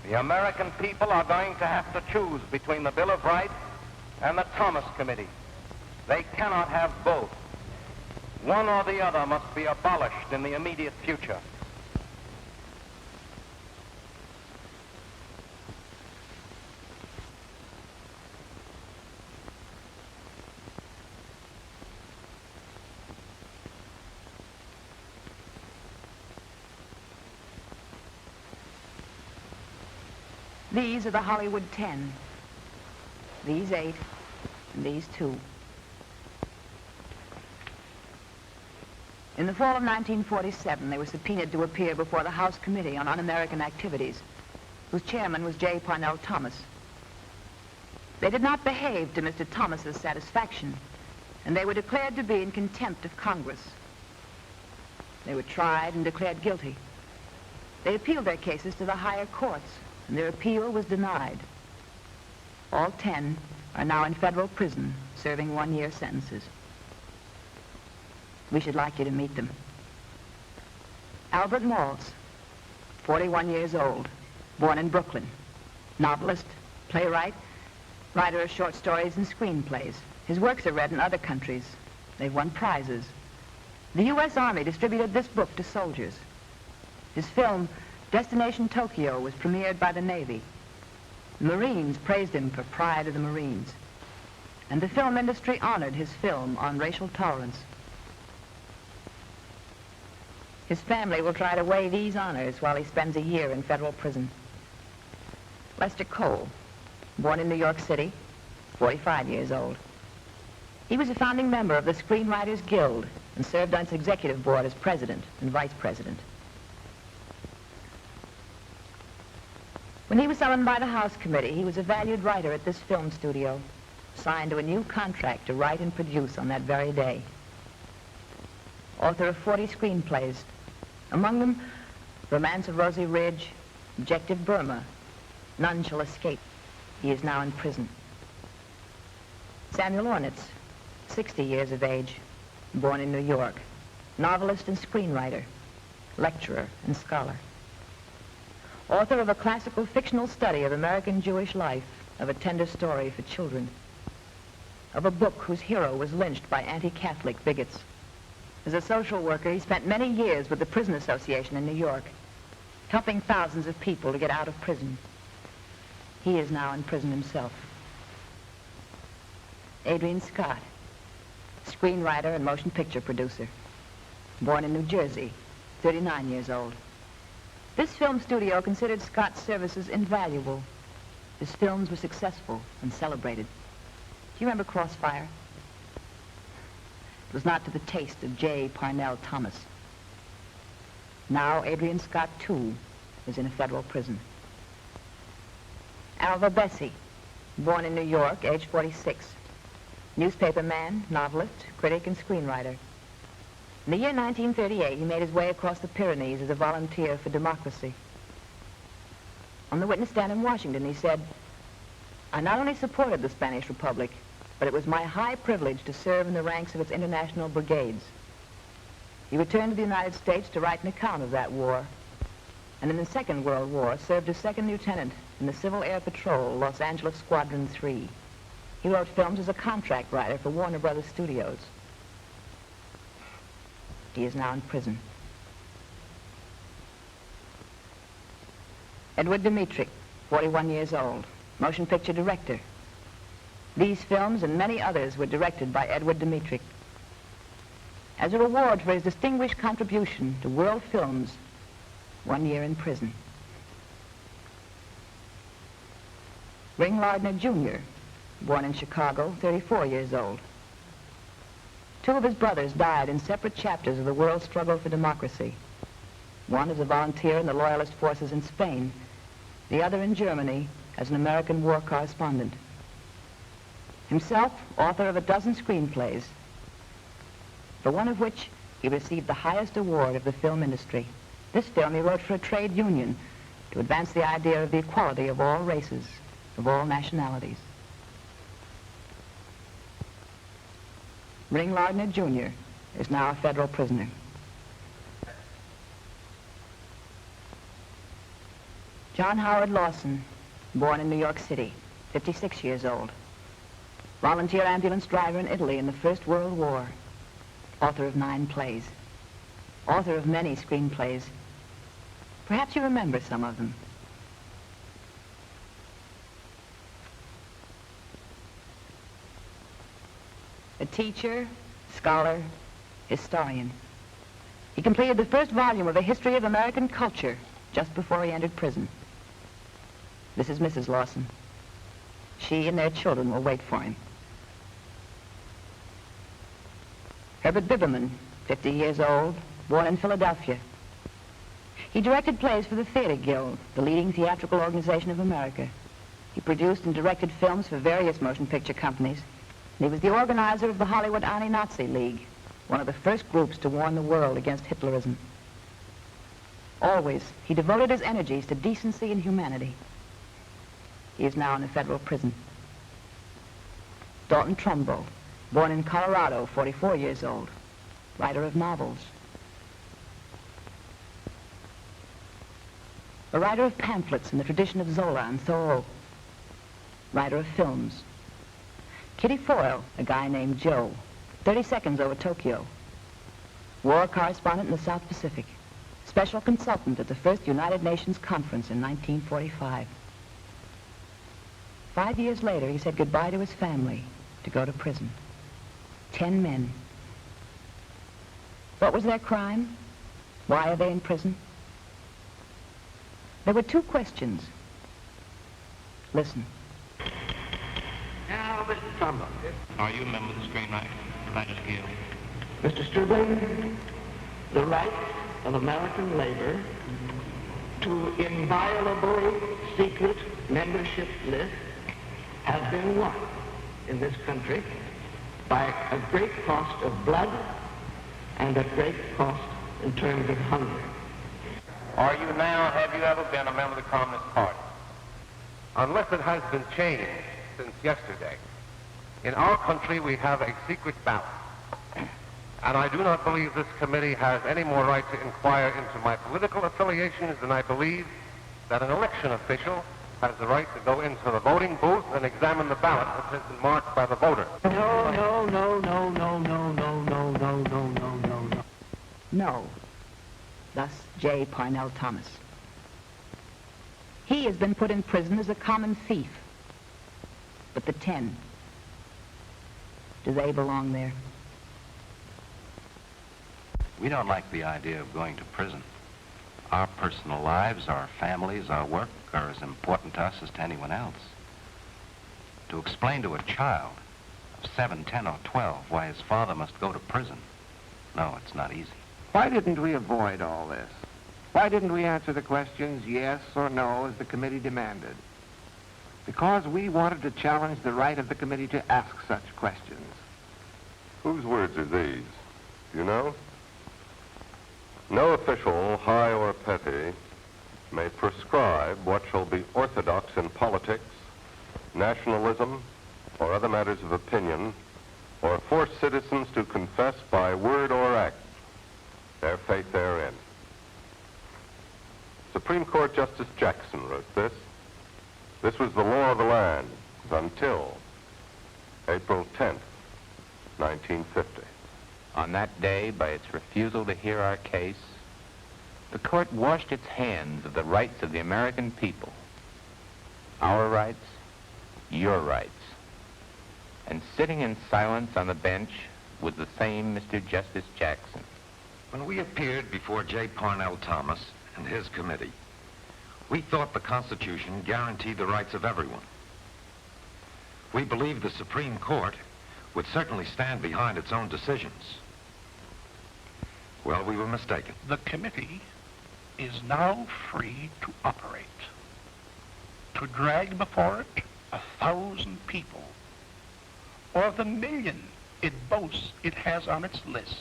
The American people are going to have to choose between the Bill of Rights and the Thomas Committee. They cannot have both. One or the other must be abolished in the immediate future. These are the Hollywood 10. These 8, and these 2. In the fall of 1947, they were subpoenaed to appear before the House Committee on Un-American Activities, whose chairman was J. Parnell Thomas. They did not behave to Mr. Thomas's satisfaction, and they were declared to be in contempt of Congress. They were tried and declared guilty. They appealed their cases to the higher courts, and their appeal was denied. All 10 are now in federal prison, serving 1-year sentences. We should like you to meet them. Albert Maltz, 41 years old, born in Brooklyn, novelist, playwright, writer of short stories and screenplays. His works are read in other countries. They've won prizes. The U.S. Army distributed this book to soldiers. His film, Destination Tokyo, was premiered by the Navy. The Marines praised him for Pride of the Marines. And the film industry honored his film on racial tolerance. His family will try to weigh these honors while he spends a year in federal prison. Lester Cole, born in New York City, 45 years old. He was a founding member of the Screenwriters Guild and served on its executive board as president and vice president. When he was summoned by the House Committee, he was a valued writer at this film studio, signed to a new contract to write and produce on that very day. Author of 40 screenplays, among them Romance of Rosie Ridge, Objective Burma, None Shall Escape. He is now in prison. Samuel Ornitz, 60 years of age, born in New York, novelist and screenwriter, lecturer and scholar. Author of a classical fictional study of American Jewish life, of a tender story for children, of a book whose hero was lynched by anti-Catholic bigots. As a social worker, he spent many years with the Prison Association in New York, helping thousands of people to get out of prison. He is now in prison himself. Adrian Scott, screenwriter and motion picture producer, born in New Jersey, 39 years old. This film studio considered Scott's services invaluable. His films were successful and celebrated. Do you remember Crossfire? It was not to the taste of J. Parnell Thomas. Now Adrian Scott, too, is in a federal prison. Alva Bessie, born in New York, age 46. Newspaper man, novelist, critic, and screenwriter. In the year 1938, he made his way across the Pyrenees as a volunteer for democracy. On the witness stand in Washington, he said, "I not only supported the Spanish Republic, but it was my high privilege to serve in the ranks of its international brigades." He returned to the United States to write an account of that war, and in the Second World War served as second lieutenant in the Civil Air Patrol, Los Angeles Squadron 3. He wrote films as a contract writer for Warner Brothers Studios. He is now in prison. Edward Dmytryk, 41 years old, motion picture director. These films and many others were directed by Edward Dmytryk. As a reward for his distinguished contribution to world films, 1 year in prison. Ring Lardner Jr., born in Chicago, 34 years old. 2 of his brothers died in separate chapters of the world struggle for democracy. One as a volunteer in the Loyalist forces in Spain, the other in Germany as an American war correspondent. Himself, author of a dozen screenplays, for one of which he received the highest award of the film industry. This film he wrote for a trade union to advance the idea of the equality of all races, of all nationalities. Ring Lardner Jr. is now a federal prisoner. John Howard Lawson, born in New York City, 56 years old. Volunteer ambulance driver in Italy in the First World War. Author of 9 plays. Author of many screenplays. Perhaps you remember some of them. A teacher, scholar, historian. He completed the first volume of A History of American Culture just before he entered prison. This is Mrs. Lawson. She and their children will wait for him. Herbert Biberman, 50 years old, born in Philadelphia. He directed plays for the Theater Guild, the leading theatrical organization of America. He produced and directed films for various motion picture companies. And he was the organizer of the Hollywood Anti-Nazi League, one of the first groups to warn the world against Hitlerism. Always, he devoted his energies to decency and humanity. He is now in a federal prison. Dalton Trumbo, born in Colorado, 44 years old, writer of novels. A writer of pamphlets in the tradition of Zola and Thoreau. Writer of films. Kitty Foyle, a guy named Joe, 30 Seconds Over Tokyo. War correspondent in the South Pacific. Special consultant at the first United Nations conference in 1945. 5 years later, he said goodbye to his family to go to prison. 10 men. What was their crime? Why are they in prison? There were 2 questions. Listen. Now, Mr. Trumbo. Are you a member of the Screenwriters Guild? Mr. Stribling, the right of American labor to inviolable secret membership list has been won in this country by a great cost of blood and a great cost in terms of hunger. Are you now, have you ever been a member of the Communist Party? Unless it has been changed since yesterday. In our country, we have a secret ballot. And I do not believe this committee has any more right to inquire into my political affiliations than I believe that an election official has the right to go into the voting booth and examine the ballot which has been marked by the voter. No. Thus, J. Parnell Thomas. He has been put in prison as a common thief. But the 10, do they belong there? We don't like the idea of going to prison. Our personal lives, our families, our work are as important to us as to anyone else. To explain to a child of 7, 10, or 12 why his father must go to prison, no, it's not easy. Why didn't we avoid all this? Why didn't we answer the questions yes or no as the committee demanded? Because we wanted to challenge the right of the committee to ask such questions. Whose words are these? Do you know? No official, high or petty, may prescribe what shall be orthodox in politics, nationalism, or other matters of opinion, or force citizens to confess by word or act their faith therein. Supreme Court Justice Jackson wrote this. This was the law of the land until April 10th, 1950. On that day, by its refusal to hear our case, the court washed its hands of the rights of the American people. Our rights, your rights. And sitting in silence on the bench was the same Mr. Justice Jackson. When we appeared before J. Parnell Thomas and his committee, we thought the Constitution guaranteed the rights of everyone. We believed the Supreme Court would certainly stand behind its own decisions. Well, we were mistaken. The committee is now free to operate, to drag before it 1,000 people, or the million it boasts it has on its list.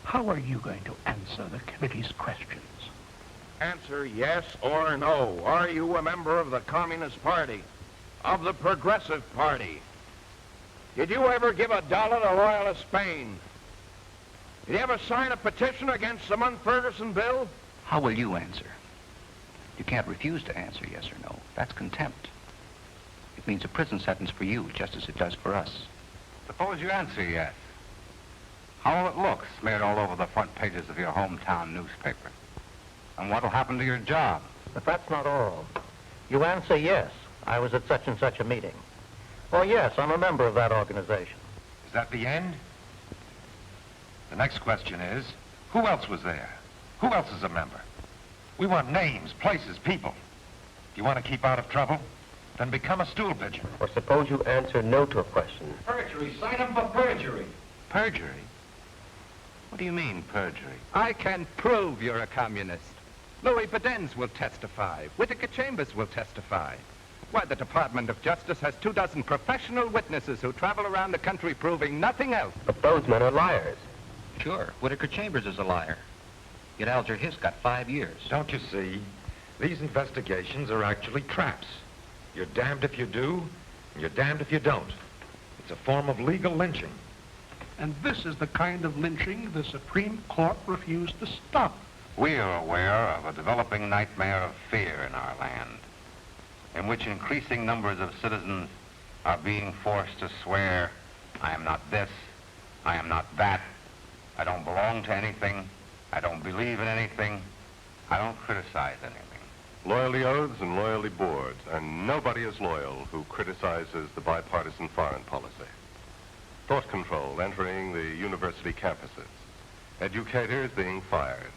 How are you going to answer the committee's questions? Answer yes or no. Are you a member of the Communist Party, of the Progressive Party? Did you ever give $1 to Royalist Spain? Did you ever sign a petition against the Munn-Ferguson bill? How will you answer? You can't refuse to answer yes or no. That's contempt. It means a prison sentence for you, just as it does for us. Suppose you answer yes. How will it look smeared all over the front pages of your hometown newspaper? And what'll happen to your job? But that's not all. You answer yes, I was at such and such a meeting. Or yes, I'm a member of that organization. Is that the end? The next question is, who else was there? Who else is a member? We want names, places, people. Do you want to keep out of trouble? Then become a stool pigeon. Or suppose you answer no to a question. Perjury. Sign him for perjury. Perjury? What do you mean, perjury? I can prove you're a communist. Louis Badenz will testify. Whittaker Chambers will testify. Why, the Department of Justice has 24 professional witnesses who travel around the country proving nothing else. But those men are liars. Sure, Whittaker Chambers is a liar. Yet Alger Hiss got 5 years. Don't you see? These investigations are actually traps. You're damned if you do, and you're damned if you don't. It's a form of legal lynching. And this is the kind of lynching the Supreme Court refused to stop. We are aware of a developing nightmare of fear in our land, in which increasing numbers of citizens are being forced to swear, I am not this, I am not that, I don't belong to anything, I don't believe in anything, I don't criticize anything. Loyalty oaths and loyalty boards, and nobody is loyal who criticizes the bipartisan foreign policy. Thought control entering the university campuses. Educators being fired.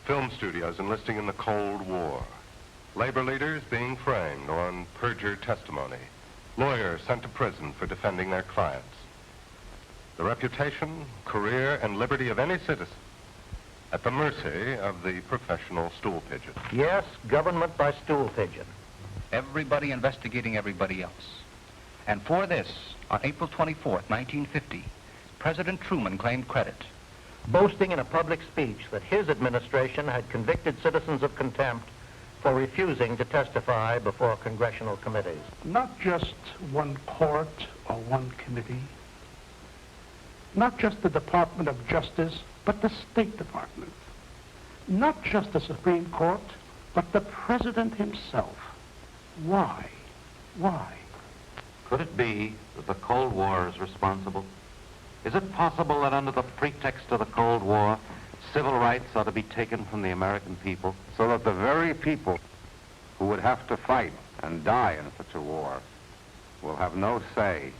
Film studios enlisting in the Cold War. Labor leaders being framed on perjured testimony. Lawyers sent to prison for defending their clients. The reputation, career, and liberty of any citizen at the mercy of the professional stool pigeon. Yes, government by stool pigeon. Everybody investigating everybody else. And for this, on April 24th, 1950, President Truman claimed credit. Boasting in a public speech that his administration had convicted citizens of contempt for refusing to testify before congressional committees. Not just one court or one committee. Not just the Department of Justice, but the State Department. Not just the Supreme Court, but the President himself. Why? Why? Could it be that the Cold War is responsible? Is it possible that under the pretext of the Cold War, civil rights ought to be taken from the American people, so that the very people who would have to fight and die in such a war will have no say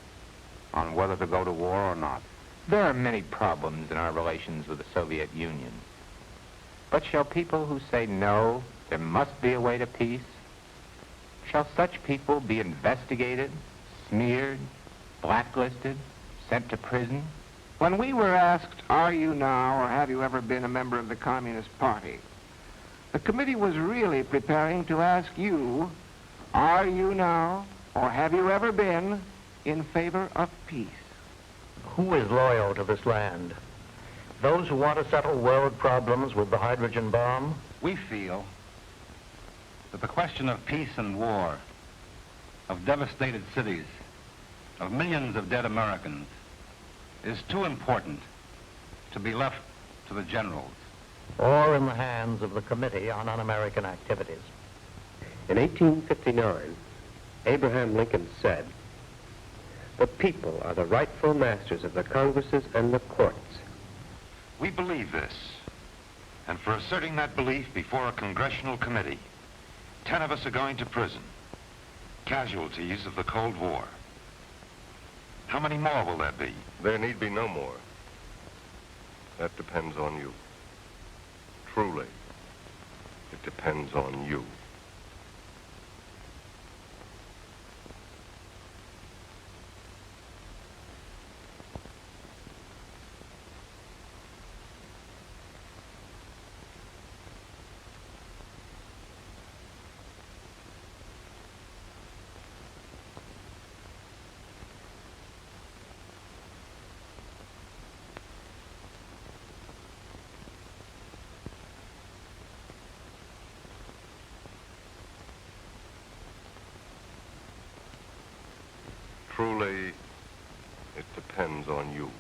on whether to go to war or not? There are many problems in our relations with the Soviet Union. But shall people who say no, there must be a way to peace? Shall such people be investigated, smeared, blacklisted, sent to prison? When we were asked, are you now or have you ever been a member of the Communist Party, the committee was really preparing to ask you, are you now or have you ever been in favor of peace? Who is loyal to this land? Those who want to settle world problems with the hydrogen bomb? We feel that the question of peace and war, of devastated cities, of millions of dead Americans, is too important to be left to the generals. Or in the hands of the Committee on Un-American Activities. In 1859, Abraham Lincoln said, "The people are the rightful masters of the Congresses and the courts." We believe this, and for asserting that belief before a congressional committee, 10 of us are going to prison, casualties of the Cold War. How many more will there be? There need be no more. That depends on you. Truly, it depends on you. Truly, it depends on you.